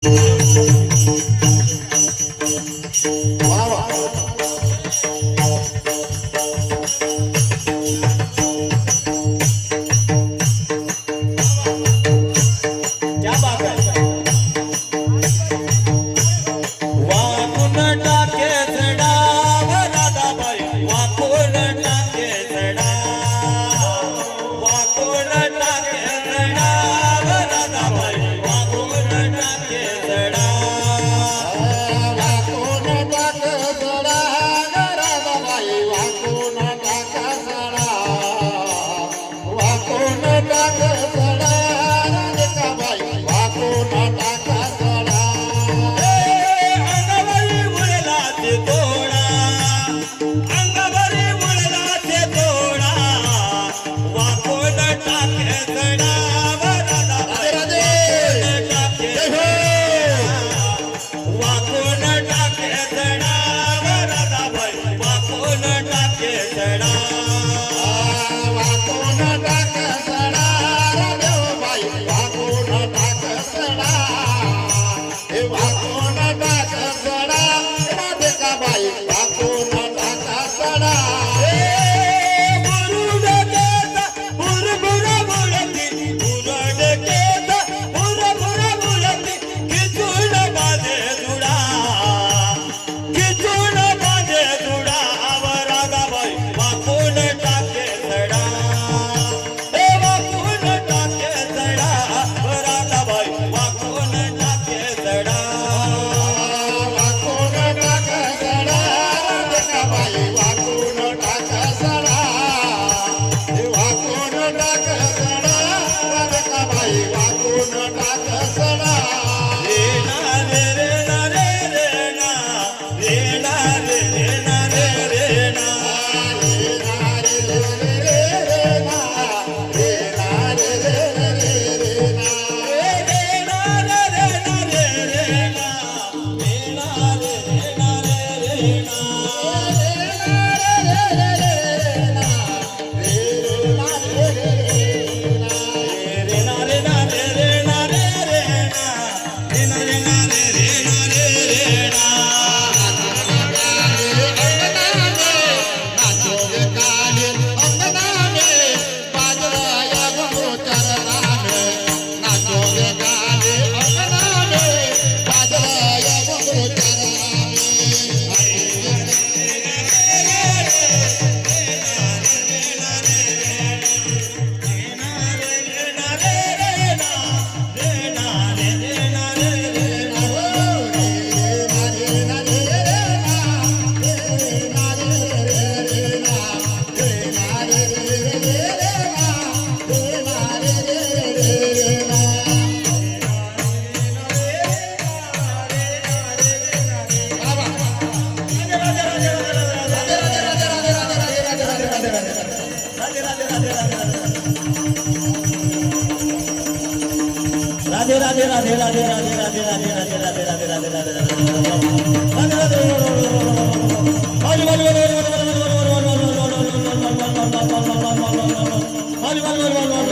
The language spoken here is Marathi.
वा वा क्या बात है वाकून टाके चढा राधाबाई वाकून टाके चढा वाकून टाके चढा राधाबाई वाकून टाके चढा वाकून टाक सडा राधाबाई वाकून टाक सडा वाकून टाक सडा राधिकाबाई वाकून टाक सडा अंगावरी मुळला ते तोडा अंगावरी मुळला ते तोडा वाकून टाके चढा राधे राधे टाके जय हो वाकून टाके चढा राधाबाई वाकून टाके चढा वाकून टाक सडा राधाबाई वाकून टाक सडा हे वाकून टाक सडा राधिकाबाई वाकून टाक सडा वाकून टाक सडा राधिकाबाई वाकून टाक सडा हे वाकून टाक सडा राधिकाबाई वाकून टाक सडा राधे राधे राधे राधे राधे राधे राधे राधे राधे राधे राधे राधे राधे राधे राधे